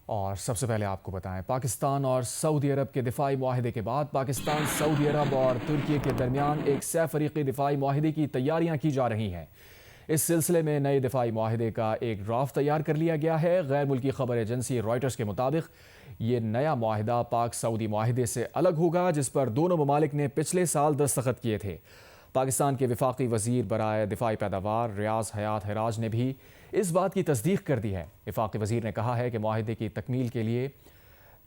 اور سب سے پہلے آپ کو بتائیں، پاکستان اور سعودی عرب کے دفاعی معاہدے کے بعد پاکستان، سعودی عرب اور ترکی کے درمیان ایک سہ فریقی دفاعی معاہدے کی تیاریاں کی جا رہی ہیں۔ اس سلسلے میں نئے دفاعی معاہدے کا ایک ڈرافٹ تیار کر لیا گیا ہے۔ غیر ملکی خبر ایجنسی رائٹرز کے مطابق یہ نیا معاہدہ پاک سعودی معاہدے سے الگ ہوگا، جس پر دونوں ممالک نے پچھلے سال دستخط کیے تھے۔ پاکستان کے وفاقی وزیر برائے دفاعی پیداوار ریاض حیات حراج نے بھی اس بات کی تصدیق کر دی ہے۔ وفاقی وزیر نے کہا ہے کہ معاہدے کی تکمیل کے لیے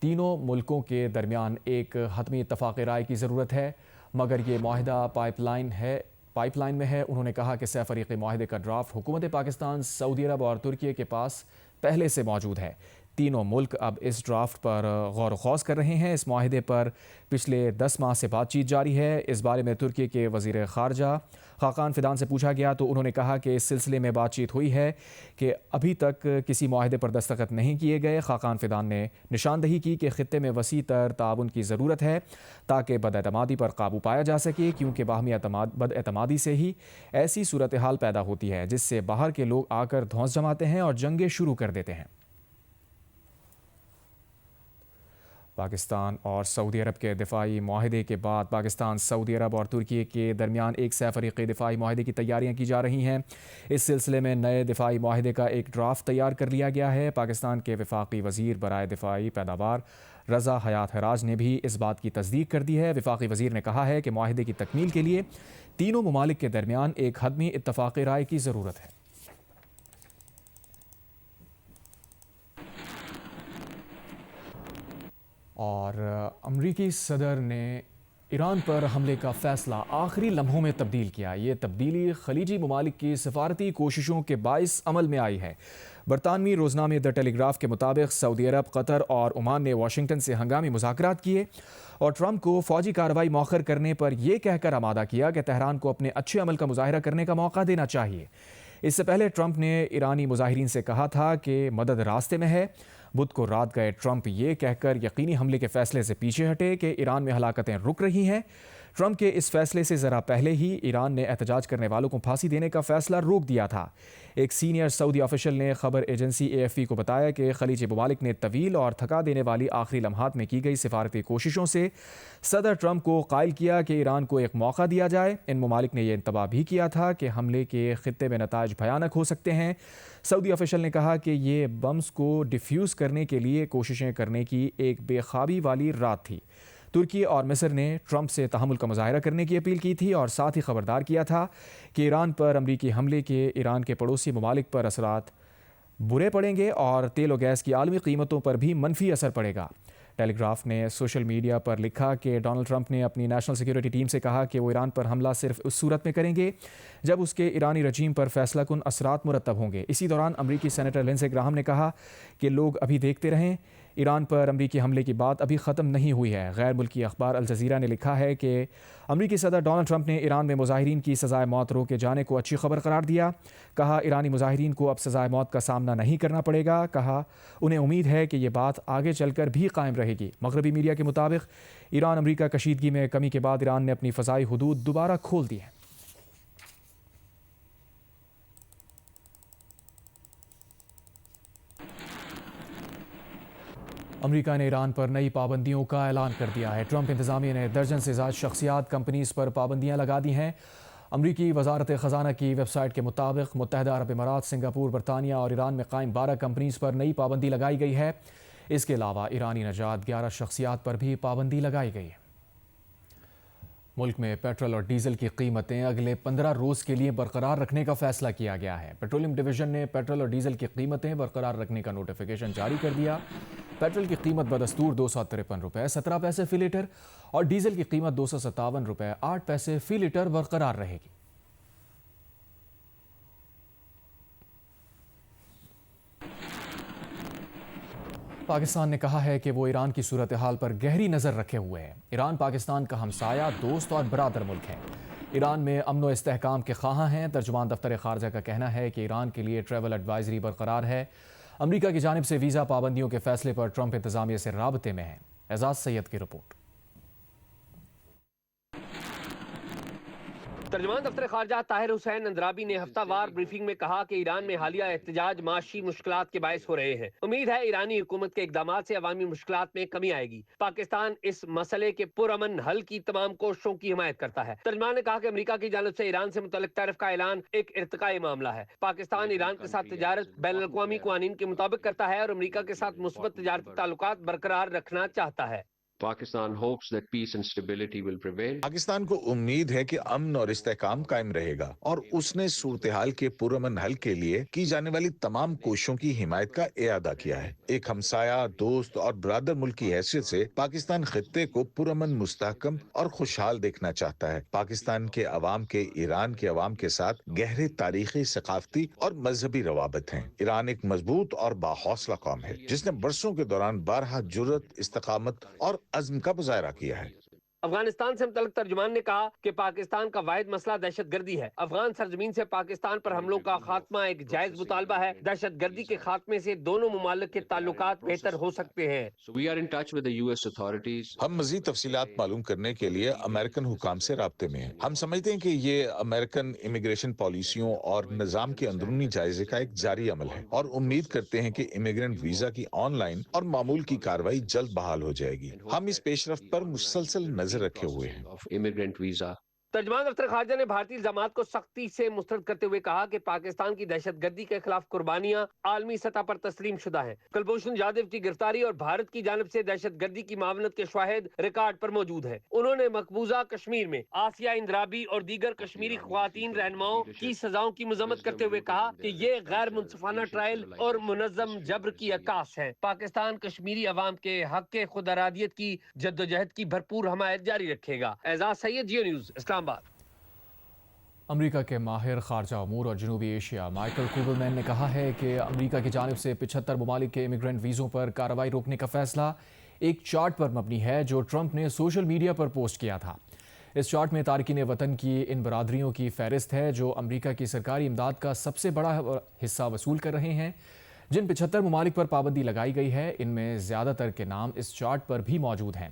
تینوں ملکوں کے درمیان ایک حتمی اتفاق رائے کی ضرورت ہے، مگر یہ معاہدہ پائپ لائن میں ہے۔ انہوں نے کہا کہ سہ فریقی معاہدے کا ڈرافٹ حکومت پاکستان، سعودی عرب اور ترکی کے پاس پہلے سے موجود ہے۔ تینوں ملک اب اس ڈرافٹ پر غور و خوض کر رہے ہیں۔ اس معاہدے پر پچھلے 10 ماہ سے بات چیت جاری ہے۔ اس بارے میں ترکی کے وزیر خارجہ خاقان فیدان سے پوچھا گیا تو انہوں نے کہا کہ اس سلسلے میں بات چیت ہوئی ہے کہ ابھی تک کسی معاہدے پر دستخط نہیں کیے گئے۔ خاقان فیدان نے نشاندہی کی کہ خطے میں وسیع تر تعاون کی ضرورت ہے تاکہ بد اعتمادی پر قابو پایا جا سکے، کیونکہ باہمی بد اعتمادی سے ہی ایسی صورتحال پیدا ہوتی ہے جس سے باہر کے لوگ آ کر دھونس جماتے ہیں اور جنگیں شروع کر دیتے ہیں۔ پاکستان اور سعودی عرب کے دفاعی معاہدے کے بعد پاکستان، سعودی عرب اور ترکی کے درمیان ایک سہ فریقی دفاعی معاہدے کی تیاریاں کی جا رہی ہیں۔ اس سلسلے میں نئے دفاعی معاہدے کا ایک ڈرافٹ تیار کر لیا گیا ہے۔ پاکستان کے وفاقی وزیر برائے دفاعی پیداوار رضا حیات حراج نے بھی اس بات کی تصدیق کر دی ہے۔ وفاقی وزیر نے کہا ہے کہ معاہدے کی تکمیل کے لیے تینوں ممالک کے درمیان ایک حتمی اتفاق رائے کی ضرورت ہے۔ اور امریکی صدر نے ایران پر حملے کا فیصلہ آخری لمحوں میں تبدیل کیا۔ یہ تبدیلی خلیجی ممالک کی سفارتی کوششوں کے باعث عمل میں آئی ہے۔ برطانوی روزنامے دی ٹیلی گراف کے مطابق سعودی عرب، قطر اور عمان نے واشنگٹن سے ہنگامی مذاکرات کیے اور ٹرمپ کو فوجی کارروائی مؤخر کرنے پر یہ کہہ کر آمادہ کیا کہ تہران کو اپنے اچھے عمل کا مظاہرہ کرنے کا موقع دینا چاہیے۔ اس سے پہلے ٹرمپ نے ایرانی مظاہرین سے کہا تھا کہ مدد راستے میں ہے۔ بدھ کو رات گئے ٹرمپ یہ کہہ کر یقینی حملے کے فیصلے سے پیچھے ہٹے کہ ایران میں ہلاکتیں رک رہی ہیں۔ ٹرمپ کے اس فیصلے سے ذرا پہلے ہی ایران نے احتجاج کرنے والوں کو پھانسی دینے کا فیصلہ روک دیا تھا۔ ایک سینئر سعودی آفیشل نے خبر ایجنسی AFP کو بتایا کہ خلیجی ممالک نے طویل اور تھکا دینے والی آخری لمحات میں کی گئی سفارتی کوششوں سے صدر ٹرمپ کو قائل کیا کہ ایران کو ایک موقع دیا جائے۔ ان ممالک نے یہ انتباہ بھی کیا تھا کہ حملے کے خطے میں نتائج بھیانک ہو سکتے ہیں۔ سعودی آفیشل نے کہا کہ یہ بمز کو ڈیفیوز کرنے کے لیے کوششیں کرنے کی ایک بے خوابی والی رات تھی۔ ترکی اور مصر نے ٹرمپ سے تحمل کا مظاہرہ کرنے کی اپیل کی تھی اور ساتھ ہی خبردار کیا تھا کہ ایران پر امریکی حملے کے ایران کے پڑوسی ممالک پر اثرات برے پڑیں گے اور تیل و گیس کی عالمی قیمتوں پر بھی منفی اثر پڑے گا۔ ٹیلی گراف نے سوشل میڈیا پر لکھا کہ ڈونلڈ ٹرمپ نے اپنی نیشنل سیکیورٹی ٹیم سے کہا کہ وہ ایران پر حملہ صرف اس صورت میں کریں گے جب اس کے ایرانی رجیم پر فیصلہ کن اثرات مرتب ہوں گے۔ اسی دوران امریکی سینیٹر لنزے گراہم نے کہا کہ لوگ ابھی دیکھتے رہیں، ایران پر امریکی حملے کی بات ابھی ختم نہیں ہوئی ہے۔ غیر ملکی اخبار الجزیرہ نے لکھا ہے کہ امریکی صدر ڈونلڈ ٹرمپ نے ایران میں مظاہرین کی سزائے موت روکے جانے کو اچھی خبر قرار دیا۔ کہا ایرانی مظاہرین کو اب سزائے موت کا سامنا نہیں کرنا پڑے گا۔ کہا انہیں امید ہے کہ یہ بات آگے چل کر بھی قائم رہے گی۔ مغربی میڈیا کے مطابق ایران امریکہ کشیدگی میں کمی کے بعد ایران نے اپنی فضائی حدود دوبارہ کھول دی ہیں۔ امریکہ نے ایران پر نئی پابندیوں کا اعلان کر دیا ہے۔ ٹرمپ انتظامیہ نے درجن سے زائد شخصیات کمپنیز پر پابندیاں لگا دی ہیں۔ امریکی وزارت خزانہ کی ویب سائٹ کے مطابق متحدہ عرب امارات، سنگاپور، برطانیہ اور ایران میں قائم 12 کمپنیز پر نئی پابندی لگائی گئی ہے۔ اس کے علاوہ ایرانی نژاد 11 شخصیات پر بھی پابندی لگائی گئی ہے۔ ملک میں پیٹرول اور ڈیزل کی قیمتیں اگلے 15 روز کے لیے برقرار رکھنے کا فیصلہ کیا گیا ہے۔ پیٹرولیم ڈویژن نے پیٹرول اور ڈیزل کی قیمتیں برقرار رکھنے کا نوٹیفیکیشن جاری کر دیا۔ پیٹرول کی قیمت بدستور 253 روپے 17 پیسے فی لیٹر اور ڈیزل کی قیمت 257 روپے 8 پیسے فی لیٹر برقرار رہے گی۔ پاکستان نے کہا ہے کہ وہ ایران کی صورتحال پر گہری نظر رکھے ہوئے ہے۔ ایران پاکستان کا ہمسایہ، دوست اور برادر ملک ہے۔ ایران میں امن و استحکام کے خواہاں ہیں۔ ترجمان دفتر خارجہ کا کہنا ہے کہ ایران کے لیے ٹریول ایڈوائزری برقرار ہے۔ امریکہ کی جانب سے ویزا پابندیوں کے فیصلے پر ٹرمپ انتظامیہ سے رابطے میں ہے۔ اعزاز سید کی رپورٹ۔ ترجمان دفتر خارجہ طاہر حسین اندرابی نے ہفتہ وار بریفنگ میں کہا کہ ایران میں حالیہ احتجاج معاشی مشکلات کے باعث ہو رہے ہیں۔ امید ہے ایرانی حکومت کے اقدامات سے عوامی مشکلات میں کمی آئے گی۔ پاکستان اس مسئلے کے پرامن حل کی تمام کوششوں کی حمایت کرتا ہے۔ ترجمان نے کہا کہ امریکہ کی جانب سے ایران سے متعلق ٹیرف کا اعلان ایک ارتقائی معاملہ ہے۔ پاکستان ایران کے ساتھ تجارت بین الاقوامی قوانین کے مطابق کرتا ہے اور امریکہ کے ساتھ مثبت تجارتی تعلقات برقرار رکھنا چاہتا ہے۔ Pakistan hopes that peace and stability will prevail. Pakistan کو امید ہے کہ امن اور استحکام قائم رہے گا اور اس نے صورتحال کے پرامن حل کے لیے کی جانے والی تمام کوششوں کی حمایت کا اعادہ کیا ہے۔ ایک ہمسایہ، دوست اور برادر ملک کی حیثیت سے پاکستان خطے کو پرامن، مستحکم اور خوشحال دیکھنا چاہتا ہے۔ پاکستان کے عوام کے ایران کے عوام کے ساتھ گہرے تاریخی، ثقافتی اور مذہبی روابط ہیں۔ ایران ایک مضبوط اور باحوصلہ قوم ہے جس نے برسوں کے دوران بارہا جرأت، استقامت اور عزم کا مظاہرہ کیا ہے۔ افغانستان سے متعلق ترجمان نے کہا کہ پاکستان کا واحد مسئلہ دہشت گردی ہے۔ افغان سرزمین سے پاکستان پر حملوں کا خاتمہ ایک جائز مطالبہ ہے۔ دہشت گردی کے خاتمے سے دونوں ممالک کے تعلقات بہتر ہو سکتے ہیں۔ So we are in touch with the US authorities. ہم مزید تفصیلات معلوم کرنے کے لیے امریکن حکام سے رابطے میں ہیں۔ ہم سمجھتے ہیں کہ یہ امریکن امیگریشن پالیسیوں اور نظام کے اندرونی جائزے کا ایک جاری عمل ہے اور امید کرتے ہیں کہ امیگرینٹ ویزا کی آن لائن اور معمول کی کارروائی جلد بحال ہو جائے گی۔ ہم اس پیش رفت پر مسلسل نظر رکھے ہوئے ہیں۔ Of immigrant visa. ترجمان دفتر خارجہ نے بھارتی الزامات کو سختی سے مسترد کرتے ہوئے کہا کہ پاکستان کی دہشت گردی کے خلاف قربانیاں عالمی سطح پر تسلیم شدہ ہیں۔ کلبھوشن جادھو کی گرفتاری اور بھارت کی جانب سے دہشت گردی کی معاونت کے شواہد ریکارڈ پر موجود ہیں۔ انہوں نے مقبوضہ کشمیر میں آسیہ اندرابی اور دیگر کشمیری خواتین رہنماؤں کی سزاؤں کی مذمت کرتے ہوئے کہا کہ یہ غیر منصفانہ ٹرائل اور منظم جبر کی عکاس ہے۔ پاکستان کشمیری عوام کے حق کے خود ارادیت کی جدوجہد کی بھرپور حمایت جاری رکھے گا۔ اعزاز سید، جیو نیوز، اسلام آباد۔ امریکہ کے ماہر خارجہ امور اور جنوبی ایشیا مائیکل کوبلمین نے کہا ہے کہ امریکہ کی جانب سے 75 ممالک کے امیگرینٹ ویزوں پر کارروائی روکنے کا فیصلہ ایک چارٹ پر مبنی ہے جو ٹرمپ نے سوشل میڈیا پر پوسٹ کیا تھا۔ اس چارٹ میں تارکین وطن کی ان برادریوں کی فہرست ہے جو امریکہ کی سرکاری امداد کا سب سے بڑا حصہ وصول کر رہے ہیں۔ جن 75 ممالک پر پابندی لگائی گئی ہے ان میں زیادہ تر کے نام اس چارٹ پر بھی موجود ہیں،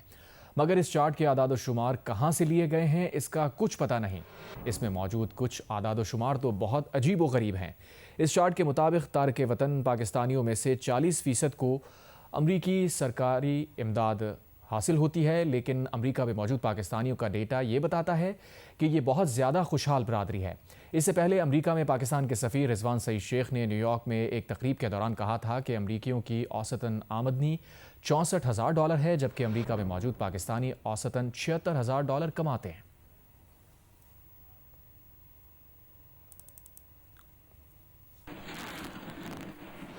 مگر اس چارٹ کے اعداد و شمار کہاں سے لیے گئے ہیں اس کا کچھ پتہ نہیں۔ اس میں موجود کچھ اعداد و شمار تو بہت عجیب و غریب ہیں۔ اس چارٹ کے مطابق تارک وطن پاکستانیوں میں سے 40% کو امریکی سرکاری امداد حاصل ہوتی ہے، لیکن امریکہ میں موجود پاکستانیوں کا ڈیٹا یہ بتاتا ہے کہ یہ بہت زیادہ خوشحال برادری ہے۔ اس سے پہلے امریکہ میں پاکستان کے سفیر رضوان سعید شیخ نے نیو یارک میں ایک تقریب کے دوران کہا تھا کہ امریکیوں کی اوسطاً آمدنی $64,000 ہے، جبکہ امریکہ میں موجود پاکستانی اوسطاً $76,000 کماتے ہیں۔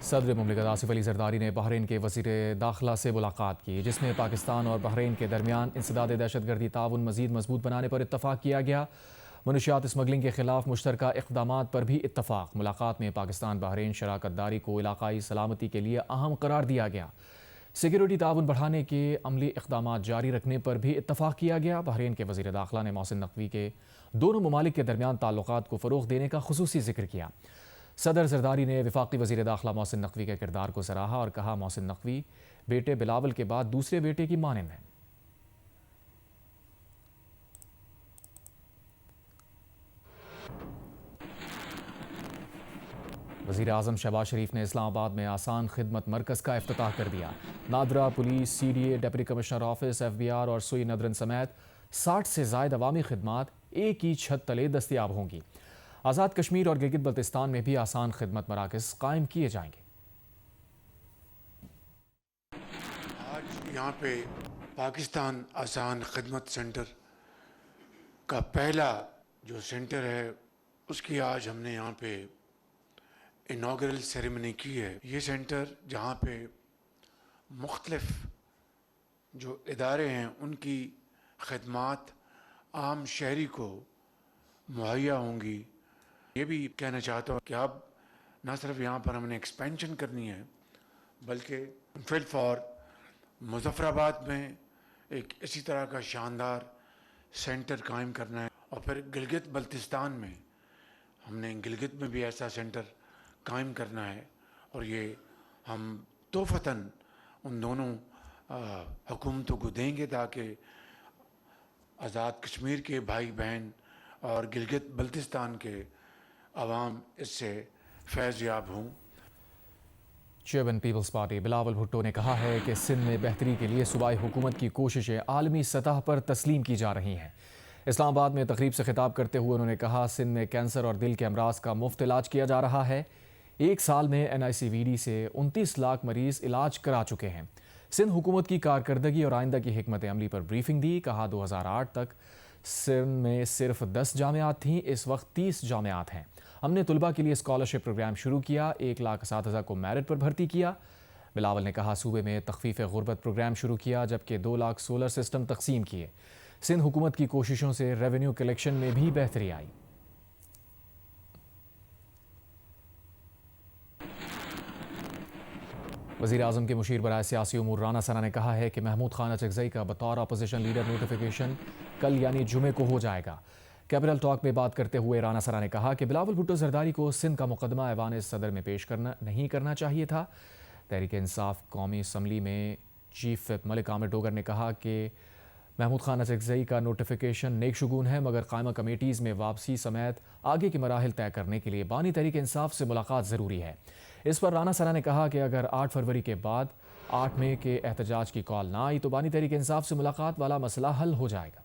صدر مملکت آصف علی زرداری نے بحرین کے وزیر داخلہ سے ملاقات کی، جس میں پاکستان اور بحرین کے درمیان انسداد دہشت گردی تعاون مزید مضبوط بنانے پر اتفاق کیا گیا۔ منشیات اسمگلنگ کے خلاف مشترکہ اقدامات پر بھی اتفاق۔ ملاقات میں پاکستان بحرین شراکت داری کو علاقائی سلامتی کے لیے اہم قرار دیا گیا۔ سیکیورٹی تعاون بڑھانے کے عملی اقدامات جاری رکھنے پر بھی اتفاق کیا گیا۔ بحرین کے وزیر داخلہ نے محسن نقوی کے دونوں ممالک کے درمیان تعلقات کو فروغ دینے کا خصوصی ذکر کیا۔ صدر زرداری نے وفاقی وزیر داخلہ محسن نقوی کے کردار کو سراہا اور کہا محسن نقوی بیٹے بلاول کے بعد دوسرے بیٹے کی مانند ہیں۔ وزیر اعظم شہباز شریف نے اسلام آباد میں آسان خدمت مرکز کا افتتاح کر دیا۔ NADRA, police, C D A, deputy commissioner office, F B R اور سوئی ندرن سمیت 60 سے زائد عوامی خدمات ایک ہی چھت تلے دستیاب ہوں گی۔ آزاد کشمیر اور گلگت بلتستان میں بھی آسان خدمت مراکز قائم کیے جائیں گے۔ آج یہاں پہ پاکستان آسان خدمت سینٹر کا پہلا جو سینٹر ہے اس کی آج ہم نے یہاں پہ انوگرل سیریمنی کی ہے۔ یہ سینٹر جہاں پہ مختلف جو ادارے ہیں ان کی خدمات عام شہری کو مہیا ہوں گی۔ یہ بھی کہنا چاہتا ہوں کہ اب نہ صرف یہاں پر ہم نے ایکسپینشن کرنی ہے بلکہ فی الفور مظفر آباد میں ایک اسی طرح کا شاندار سینٹر قائم کرنا ہے، اور پھر گلگت بلتستان میں ہم نے گلگت میں بھی ایسا سینٹر قائم کرنا ہے، اور یہ ہم توفتاً ان دونوں حکومتوں کو دیں گے تاکہ آزاد کشمیر کے بھائی بہن اور گلگت بلتستان کے عوام اس سے فیض یاب ہوں۔ چیئرمین پیپلز پارٹی بلاول بھٹو نے کہا ہے کہ سندھ میں بہتری کے لیے صوبائی حکومت کی کوششیں عالمی سطح پر تسلیم کی جا رہی ہیں۔ اسلام آباد میں تقریب سے خطاب کرتے ہوئے انہوں نے کہا سندھ میں کینسر اور دل کے امراض کا مفت علاج کیا جا رہا ہے۔ ایک سال میں NICVD سے 29 لاکھ مریض علاج کرا چکے ہیں۔ سندھ حکومت کی کارکردگی اور آئندہ کی حکمت عملی پر بریفنگ دی۔ کہا 2008 تک سندھ میں صرف 10 جامعات تھیں، اس وقت 30 جامعات ہیں۔ ہم نے طلباء کے لیے اسکالرشپ پروگرام شروع کیا، 1 لاکھ اساتذہ کو میرٹ پر بھرتی کیا۔ بلاول نے کہا صوبے میں تخفیف غربت پروگرام شروع کیا، جبکہ 2 لاکھ سولر سسٹم تقسیم کیے۔ سندھ حکومت کی کوششوں سے ریونیو کلیکشن میں بھی بہتری آئی۔ وزیر اعظم کے مشیر برائے سیاسی امور رانا ثنا نے کہا ہے کہ محمود خان اچکزئی کا بطور اپوزیشن لیڈر نوٹیفیکیشن کل یعنی جمعے کو ہو جائے گا۔ کیپٹل ٹاک میں بات کرتے ہوئے رانا ثنا نے کہا کہ بلاول بھٹو زرداری کو سندھ کا مقدمہ ایوان صدر میں پیش نہیں کرنا چاہیے تھا۔ تحریک انصاف قومی اسمبلی میں چیف وپ ملک عامر ڈوگر نے کہا کہ محمود خان اچکزئی کا نوٹیفیکیشن نیک شگون ہے، مگر قائمہ کمیٹیز میں واپسی سمیت آگے کے مراحل طے کرنے کے لیے بانی تحریک انصاف سے ملاقات ضروری ہے۔ اس پر رانا ثنا نے کہا کہ اگر 8 فروری کے بعد 8 مئی کے احتجاج کی کال نہ آئی تو بانی تحریک انصاف سے ملاقات والا مسئلہ حل ہو جائے گا۔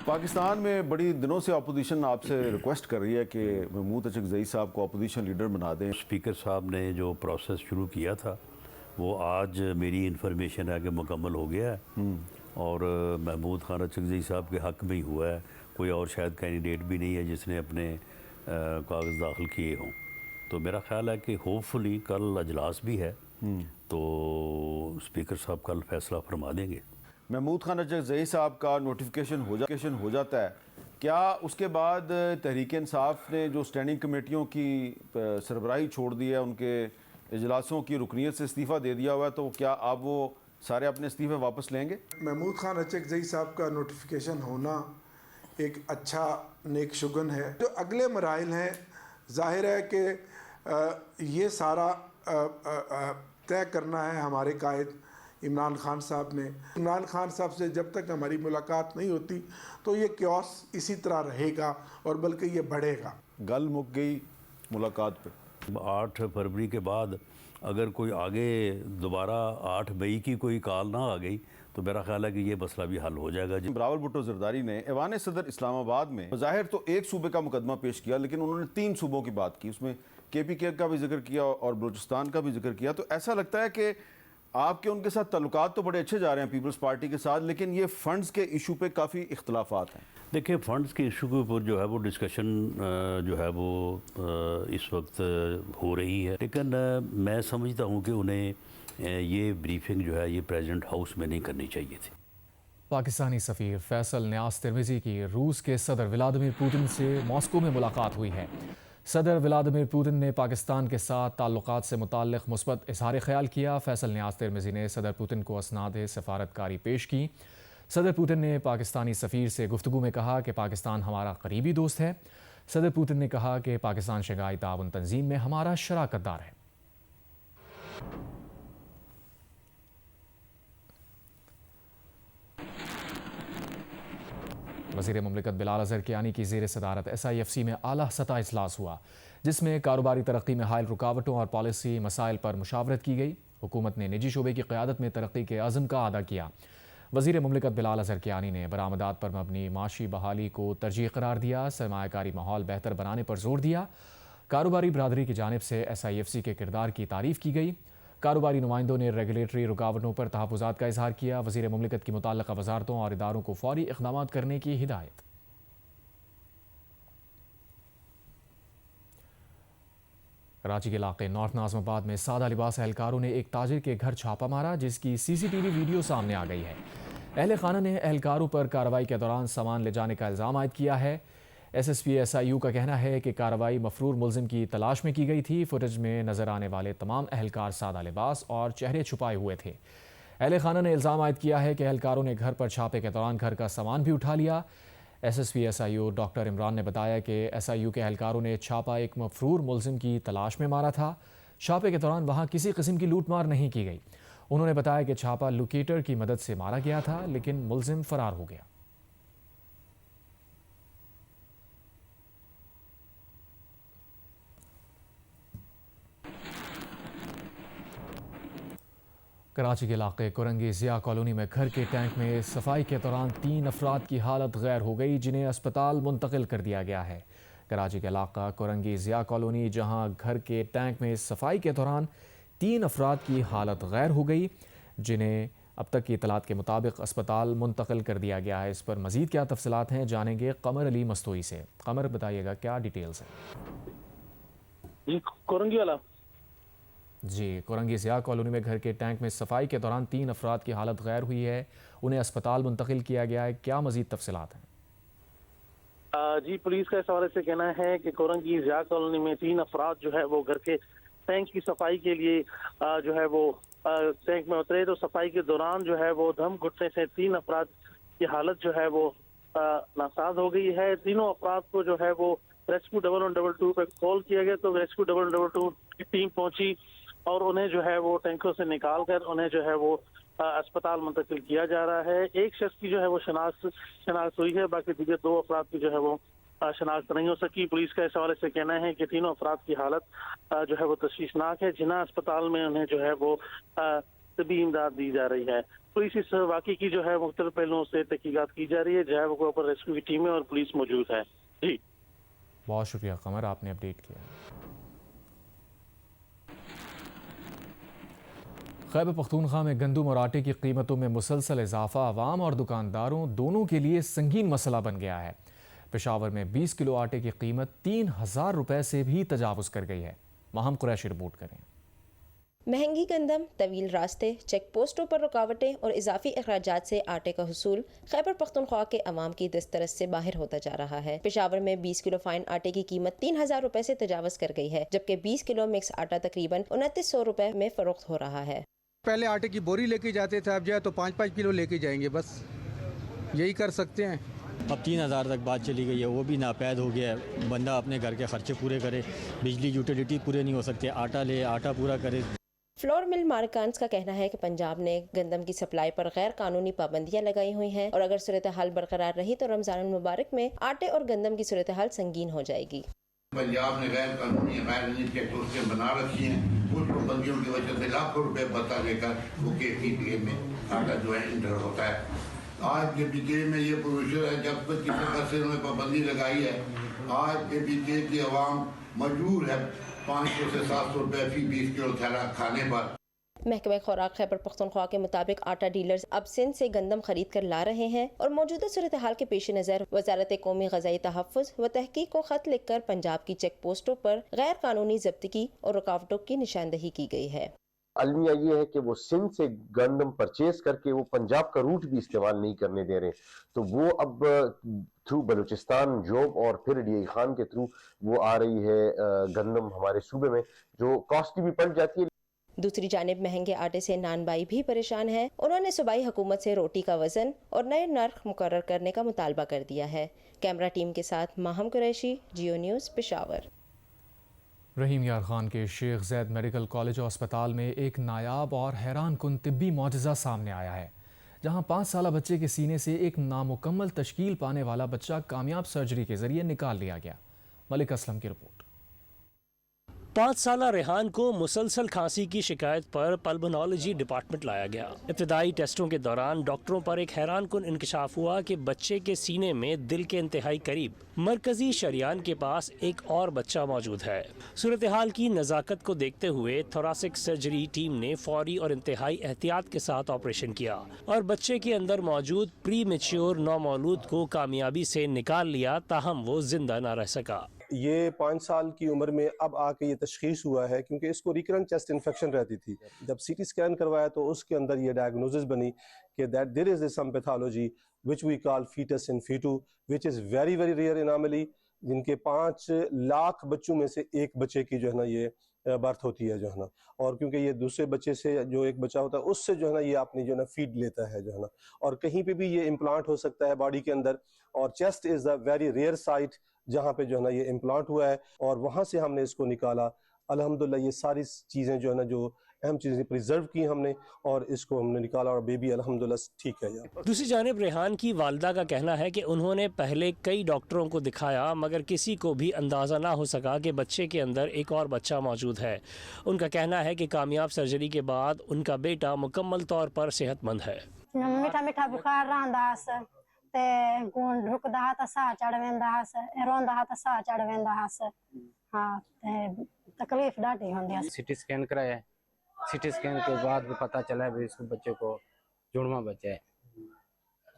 پاکستان میں بڑی دنوں سے اپوزیشن آپ سے ریکویسٹ کر رہی ہے کہ محمود اچکزئی صاحب کو اپوزیشن لیڈر بنا دیں۔ اسپیکر صاحب نے جو پروسیس شروع کیا تھا وہ آج میری انفارمیشن ہے کہ مکمل ہو گیا ہے، اور محمود خان اچکزئی صاحب کے حق میں ہی ہوا ہے، کوئی اور شاید کینڈیڈیٹ بھی نہیں ہے جس نے اپنے کاغذ داخل کیے ہوں۔ تو میرا خیال ہے کہ ہوپ فلی کل اجلاس بھی ہے تو اسپیکر صاحب کل فیصلہ فرما دیں گے۔ محمود خان اچکزئی صاحب کا نوٹیفیکیشن ہو جاتا ہے، کیا اس کے بعد تحریک انصاف نے جو اسٹینڈنگ کمیٹیوں کی سربراہی چھوڑ دی ہے، ان کے اجلاسوں کی رکنیت سے استعفیٰ دے دیا ہوا ہے، تو کیا آپ وہ سارے اپنے استعفے واپس لیں گے؟ محمود خان اچکزئی صاحب کا نوٹیفیکیشن ہونا ایک اچھا نیک شگن ہے۔ جو اگلے مراحل ہیں، ظاہر ہے کہ یہ سارا طے کرنا ہے ہمارے قائد عمران خان صاحب نے۔ عمران خان صاحب سے جب تک ہماری ملاقات نہیں ہوتی تو یہ کیوس اسی طرح رہے گا اور بلکہ یہ بڑھے گا۔ گل مک گئی ملاقات پہ۔ 8 فروری کے بعد اگر کوئی آگے دوبارہ 8 مئی کی کوئی کال نہ آ گئی تو میرا خیال ہے کہ یہ مسئلہ بھی حل ہو جائے گا۔ بلاول بھٹو زرداری نے ایوان صدر اسلام آباد میں ظاہر تو ایک صوبے کا مقدمہ پیش کیا، لیکن انہوں نے 3 صوبوں کی بات کی، اس میں KPK کا بھی ذکر کیا اور بلوچستان کا بھی ذکر کیا۔ تو ایسا لگتا ہے کہ آپ کے ان کے ساتھ تعلقات تو بڑے اچھے جا رہے ہیں پیپلز پارٹی کے ساتھ، لیکن یہ فنڈز کے ایشو پہ کافی اختلافات ہیں۔ دیکھیں فنڈز کے ایشو کے اوپر جو ہے وہ ڈسکشن جو ہے وہ اس وقت ہو رہی ہے، لیکن میں سمجھتا ہوں کہ انہیں یہ بریفنگ جو ہے یہ پریزیڈنٹ ہاؤس میں نہیں کرنی چاہیے تھی۔ پاکستانی سفیر فیصل نیاز ترمیزی کی روس کے صدر ولادیمیر پوتن سے ماسکو میں ملاقات ہوئی ہے۔ صدر ولادیمیر پوتن نے پاکستان کے ساتھ تعلقات سے متعلق مثبت اظہار خیال کیا۔ فیصل نیاز ترمیزی نے صدر پوتن کو اسناد سفارتکاری پیش کی۔ صدر پوتن نے پاکستانی سفیر سے گفتگو میں کہا کہ پاکستان ہمارا قریبی دوست ہے۔ صدر پوتن نے کہا کہ پاکستان شنگھائی تعاون تنظیم میں ہمارا شراکت دار ہے۔ وزیر مملکت بلال اظہر کیانی کی زیر صدارت SIFC میں اعلیٰ سطح اجلاس ہوا، جس میں کاروباری ترقی میں حائل رکاوٹوں اور پالیسی مسائل پر مشاورت کی گئی۔ حکومت نے نجی شعبے کی قیادت میں ترقی کے عزم کا اعادہ کیا۔ وزیر مملکت بلال اظہر کیانی نے برآمدات پر مبنی معاشی بحالی کو ترجیح قرار دیا، سرمایہ کاری ماحول بہتر بنانے پر زور دیا۔ کاروباری برادری کی جانب سے SIFC کے کردار کی تعریف کی گئی۔ کاروباری نمائندوں نے ریگولیٹری رکاوٹوں پر تحفظات کا اظہار کیا۔ وزیر مملکت کی متعلقہ وزارتوں اور اداروں کو فوری اقدامات کرنے کی ہدایت۔ کراچی کے علاقے نارتھ ناظم آباد میں سادہ لباس اہلکاروں نے ایک تاجر کے گھر چھاپہ مارا، جس کی CCTV ویڈیو سامنے آ گئی ہے۔ اہل خانہ نے اہلکاروں پر کارروائی کے دوران سامان لے جانے کا الزام عائد کیا ہے۔ SSP SIU کا کہنا ہے کہ کارروائی مفرور ملزم کی تلاش میں کی گئی تھی۔ فوٹیج میں نظر آنے والے تمام اہلکار سادہ لباس اور چہرے چھپائے ہوئے تھے۔ اہل خانہ نے الزام عائد کیا ہے کہ اہلکاروں نے گھر پر چھاپے کے دوران گھر کا سامان بھی اٹھا لیا۔ SSP SIU ڈاکٹر عمران نے بتایا کہ SIU کے اہلکاروں نے چھاپہ ایک مفرور ملزم کی تلاش میں مارا تھا۔ چھاپے کے دوران وہاں کسی قسم کی لوٹ مار نہیں کی گئی۔ انہوں نے بتایا کہ چھاپہ لوکیٹر کی مدد سے مارا گیا تھا، لیکن ملزم فرار ہو گیا۔ کراچی کے علاقے کورنگی ضیاء کالونی میں گھر کے ٹینک میں صفائی کے دوران 3 افراد کی حالت غیر ہو گئی جنہیں اسپتال منتقل کر دیا گیا ہے۔ کراچی کے علاقہ کورنگی ضیاء کالونی جہاں گھر کے ٹینک میں صفائی کے دوران 3 افراد کی حالت غیر ہو گئی جنہیں اب تک کی اطلاعات کے مطابق اسپتال منتقل کر دیا گیا ہے۔ اس پر مزید کیا تفصیلات ہیں جانیں گے قمر علی مستوئی سے۔ قمر بتائیے گا کیا ڈیٹیلز ہیں؟ جی کورنگی والا جی کورنگی ضیاء کالونی میں گھر کے ٹینک میں صفائی کے دوران 3 افراد کی حالت غیر ہوئی ہے، انہیں اسپتال منتقل کیا گیا ہے، کیا مزید تفصیلات ہیں؟ جی پولیس کا اس حوالے سے کہنا ہے کہ کورنگی ضیاء کالونی میں 3 افراد جو ہے وہ گھر کے ٹینک کی صفائی کے لیے جو ہے وہ ٹینک میں اترے تو صفائی کے دوران جو ہے وہ دم گھٹنے سے 3 افراد کی حالت جو ہے وہ ناساز ہو گئی ہے۔ تینوں افراد کو جو ہے وہ ریسکیو 1122 پہ کال کیا گیا تو ریسکیو 1122 کی ٹیم پہنچی اور انہیں جو ہے وہ ٹینکوں سے نکال کر انہیں جو ہے وہ اسپتال منتقل کیا جا رہا ہے۔ ایک شخص کی جو ہے وہ شناخت ہوئی ہے، باقی دیگر 2 افراد کی جو ہے وہ شناخت نہیں ہو سکی۔ پولیس کا اس حوالے سے کہنا ہے کہ تینوں افراد کی حالت جو ہے وہ تشویشناک ہے، جناح اسپتال میں انہیں جو ہے وہ طبی امداد دی جا رہی ہے۔ پولیس اس واقعے کی جو ہے مختلف پہلوؤں سے تحقیقات کی جا رہی ہے، جہاں وہ پر ریسکیو کی ٹیمیں اور پولیس موجود ہے۔ جی بہت شکریہ قمر، آپ نے اپڈیٹ کیا۔ خیبر پختونخوا میں گندم اور آٹے کی قیمتوں میں مسلسل اضافہ عوام اور دکانداروں دونوں کے لیے سنگین مسئلہ بن گیا ہے۔ پشاور میں 20 کلو آٹے کی قیمت 3000 روپے سے بھی تجاوز کر گئی ہے۔ ماہم قریشی رپورٹ کریں۔ مہنگی گندم، طویل راستے، چیک پوسٹوں پر رکاوٹیں اور اضافی اخراجات سے آٹے کا حصول خیبر پختونخوا کے عوام کی دسترس سے باہر ہوتا جا رہا ہے۔ پشاور میں 20 کلو فائن آٹے کی قیمت 3000 روپے سے تجاوز کر گئی ہے، جبکہ 20 کلو مکس آٹا تقریباً 2900 روپے میں فروخت ہو رہا ہے۔ پہلے آٹے کی بوری لے کے جاتے تھے، اب جو ہے تو 5-5 کلو لے کے جائیں گے، بس یہی کر سکتے ہیں۔ اب 3000 تک بات چلی گئی ہے، وہ بھی ناپید ہو گیا ہے۔ بندہ اپنے گھر کے خرچے پورے کرے، بجلی یوٹیلیٹی پورے نہیں ہو سکتے، آٹا لے آٹا پورا کرے۔ فلور مل مالکانز کا کہنا ہے کہ پنجاب نے گندم کی سپلائی پر غیر قانونی پابندیاں لگائی ہوئی ہیں اور اگر صورتحال برقرار رہی تو رمضان المبارک میں آٹے اور گندم کی صورتحال سنگین ہو جائے گی۔ پنجاب نے غیر قانونی غیر چیک پوسٹیں بنا رکھی ہیں، کچھ پابندیوں کی وجہ سے لاکھوں روپے بتا لے کر وہ KPPA میں آٹا جو ہے انٹر ہوتا ہے۔ آج KPPA میں یہ پروسیجر ہے، جب تک کسی طرح سے انہوں نے پابندی لگائی ہے، آج KPPA کی عوام مجبور ہے 500 سے 700 روپے فی 20 کلو تھیلا کھانے پر۔ محکمہ خوراک خیبر پختونخوا کے مطابق آٹا ڈیلرز اب سندھ سے گندم خرید کر لا رہے ہیں اور موجودہ صورتحال کے پیش نظر وزارت قومی غذائی تحفظ و تحقیق کو خط لکھ کر پنجاب کی چیک پوسٹوں پر غیر قانونی ضبطگی اور رکاوٹوں کی نشاندہی کی گئی ہے۔ المیہ یہ ہے کہ وہ سندھ سے گندم پرچیز کر کے وہ پنجاب کا روٹ بھی استعمال نہیں کرنے دے رہے، تو وہ اب تھرو بلوچستان جوب اور پھر DI خان کے تھرو وہ آ رہی ہے گندم ہمارے صوبے میں، جو کاسٹلی بھی پڑ جاتی ہے۔ دوسری جانب مہنگے آٹے سے نان بائی بھی پریشان ہے، انہوں نے صوبائی حکومت سے روٹی کا وزن اور نئے نرخ مقرر کرنے کا مطالبہ کر دیا ہے۔ کیمرہ ٹیم کے ساتھ ماہم قریشی، جیو نیوز، پشاور۔ رحیم یار خان کے شیخ زید میڈیکل کالج و اسپتال میں ایک نایاب اور حیران کن طبی معجزہ سامنے آیا ہے، جہاں 5 سالہ بچے کے سینے سے ایک نامکمل تشکیل پانے والا بچہ کامیاب سرجری کے ذریعے نکال لیا گیا۔ ملک اسلم کی رپورٹ۔ 5 سالہ ریحان کو مسلسل کھانسی کی شکایت پر پلمونالوجی ڈپارٹمنٹ لایا گیا۔ ابتدائی ٹیسٹوں کے دوران ڈاکٹروں پر ایک حیران کن انکشاف ہوا کہ بچے کے سینے میں دل کے انتہائی قریب مرکزی شریان کے پاس ایک اور بچہ موجود ہے۔ صورتحال کی نزاکت کو دیکھتے ہوئے تھوراسک سرجری ٹیم نے فوری اور انتہائی احتیاط کے ساتھ آپریشن کیا اور بچے کے اندر موجود پری میچور نومولود کو کامیابی سے نکال لیا، تاہم وہ زندہ نہ رہ سکا۔ یہ 5 سال کی عمر میں اب آ کے یہ تشخیص ہوا ہے، کیونکہ اس کو ریکرنٹ چیسٹ انفیکشن رہتی تھی۔ جب CT اسکین کروایا تو اس کے اندر یہ ڈائگنوزس بنی کہ that there is some pathology which we call fetus in fetu, which is very very rare anomaly، جن کے 5 لاکھ بچوں میں سے ایک بچے کی جو ہے نا یہ برتھ ہوتی ہے جو ہے نا، اور کیونکہ یہ دوسرے بچے سے جو ایک بچہ ہوتا ہے اس سے جو ہے نا یہ اپنی جو ہے نا فیڈ لیتا ہے جو ہے نا، اور کہیں پہ بھی یہ امپلانٹ ہو سکتا ہے باڈی کے اندر، اور chest is a very rare site جہاں پہ جو ہے نا یہ امپلانٹ ہوا ہے، اور وہاں سے ہم نے اس کو نکالا۔ الحمدللہ یہ ساری چیزیں جو ہے نا جو اہم چیزیں پریزرو کی ہم نے اور اس کو ہم نے نکالا اور بیبی الحمدللہ ٹھیک ہے. دوسری جانب ریحان کی والدہ کا کہنا ہے کہ انہوں نے پہلے کئی ڈاکٹروں کو دکھایا مگر کسی کو بھی اندازہ نہ ہو سکا کہ بچے کے اندر ایک اور بچہ موجود ہے. ان کا کہنا ہے کہ کامیاب سرجری کے بعد ان کا بیٹا مکمل طور پر صحت مند ہے. میٹھا میٹھا بخار رہندا ہس تے گون رکدا تا سا چڑھ ویندا ہس روندا تا سا چڑھ ویندا ہس. ہاں تے تکلیف ڈاٹی ہوندی ہے. سی ٹی اسکین کرایا, سی ٹی اسکین کے بعد بھی پتہ چلا ہے اس بچے کو جڑواں بچہ ہے,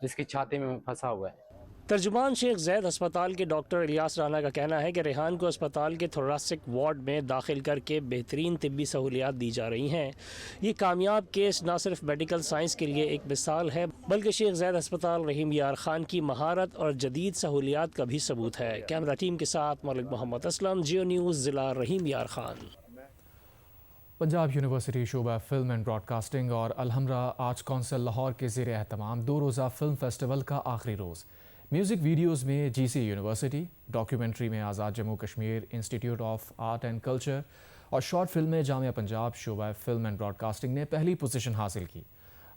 جس کی چھاتی میں پھنسا ہوا ہے. ترجمان شیخ زید ہسپتال کے ڈاکٹر الیاس رانا کا کہنا ہے کہ ریحان کو اسپتال کے تھوراسک وارڈ میں داخل کر کے بہترین طبی سہولیات دی جا رہی ہیں. یہ کامیاب کیس نہ صرف میڈیکل سائنس کے لیے ایک مثال ہے بلکہ شیخ زید ہسپتال رحیم یار خان کی مہارت اور جدید سہولیات کا بھی ثبوت ہے. کیمرہ ٹیم کے ساتھ ملک محمد اسلم, جیو نیوز, ضلع رحیم یار خان. پنجاب یونیورسٹی شعبہ فلم اینڈ براڈ کاسٹنگ اور الحمرہ آرٹس کونسل لاہور کے زیر اہتمام 2 روزہ فلم فیسٹیول کا آخری روز. میوزک ویڈیوز میں جی سی یونیورسٹی, ڈاکیومنٹری میں Azad Jammu Kashmir institute of art and culture اور شارٹ فلم میں جامعہ پنجاب شعبہ فلم اینڈ براڈ کاسٹنگ نے پہلی پوزیشن حاصل کی.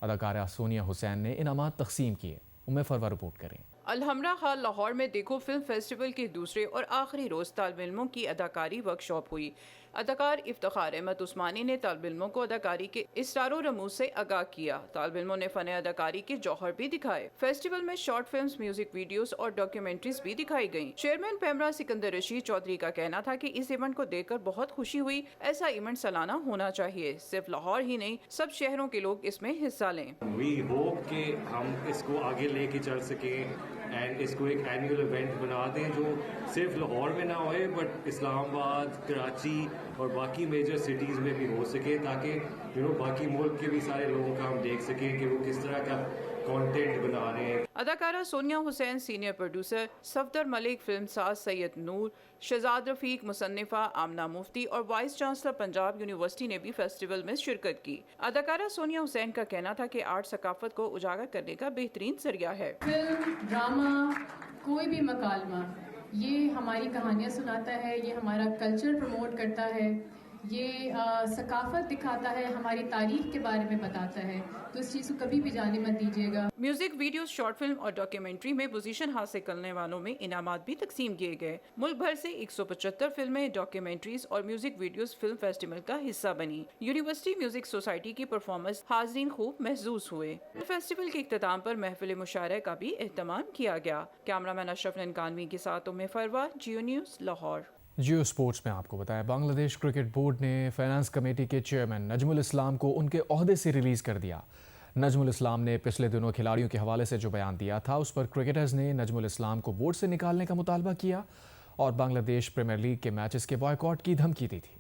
اداکارہ سونیا حسین نے انعامات تقسیم کیے. فروا رپورٹ کریں. الحمرہ ہال لاہور میں دیکھو فلم فیسٹیول کے دوسرے اور آخری روز طالب علموں کی اداکاری ورک شاپ ہوئی. اداکار افتخار احمد عثمانی نے طالب علموں کو اداکاری کے اسرار و رموز سے آگاہ کیا. طالب علموں نے فن اداکاری کے جوہر بھی دکھائے. فیسٹیول میں شارٹ فلمز, میوزک ویڈیوز اور ڈاکیومنٹریز بھی دکھائی گئیں. چیئرمین پیمرا سکندر رشید چودھری کا کہنا تھا کہ اس ایونٹ کو دیکھ کر بہت خوشی ہوئی. ایسا ایونٹ سالانہ ہونا چاہیے. صرف لاہور ہی نہیں, سب شہروں کے لوگ اس میں حصہ لیں. وی ہوپ کہ ہم اس کو آگے لے کے چل سکیں اینڈ اس کو ایک اینیول ایونٹ بنا دیں جو صرف لاہور میں نہ ہوئے بٹ اسلام آباد, کراچی اور باقی میجر سٹیز میں بھی ہو سکے, تاکہ باقی ملک کے بھی سارے لوگوں کا ہم دیکھ سکیں کہ وہ کس طرح کا کانٹینٹ بنا رہے ہیں. اداکارہ سونیا حسین, سینئر پروڈیوسر صفدر ملک, فلم ساز سید نور, شہزاد رفیق, مصنفہ آمنہ مفتی اور وائس چانسلر پنجاب یونیورسٹی نے بھی فیسٹیول میں شرکت کی. اداکارہ سونیا حسین کا کہنا تھا کہ آرٹ ثقافت کو اجاگر کرنے کا بہترین ذریعہ ہے. فلم, ڈرامہ, کوئی بھی مکالمہ یہ ہماری کہانیاں سناتا ہے, یہ ہمارا کلچر پروموٹ کرتا ہے, یہ ثقافت دکھاتا ہے, ہماری تاریخ کے بارے میں بتاتا ہے, تو اس چیز کو کبھی بھی جانے مت دیجیے گا. میوزک ویڈیوز, شارٹ فلم اور ڈاکیومنٹری میں پوزیشن حاصل کرنے والوں میں انعامات بھی تقسیم کیے گئے. ملک بھر سے 175 فلمیں, ڈاکیومنٹریز اور میوزک ویڈیوز فلم فیسٹیول کا حصہ بنی. یونیورسٹی میوزک سوسائٹی کی پرفارمنس حاضرین خوب محظوظ ہوئے. فیسٹیول کے اختتام پر محفل مشاعرہ کا بھی اہتمام کیا گیا. کیمرہ مین اشرف ننکانوی کے ساتھ فروا, جیو نیوز, لاہور. جیو سپورٹس میں آپ کو بتایا بنگلہ دیش کرکٹ بورڈ نے فائنانس کمیٹی کے چیئرمین نجم الاسلام کو ان کے عہدے سے ریلیز کر دیا. نجم الاسلام نے پچھلے دنوں کھلاڑیوں کے حوالے سے جو بیان دیا تھا اس پر کرکٹرز نے نجم الاسلام کو بورڈ سے نکالنے کا مطالبہ کیا اور بنگلہ دیش پریمیئر لیگ کے میچز کے بائیکاٹ کی دھمکی دی تھی.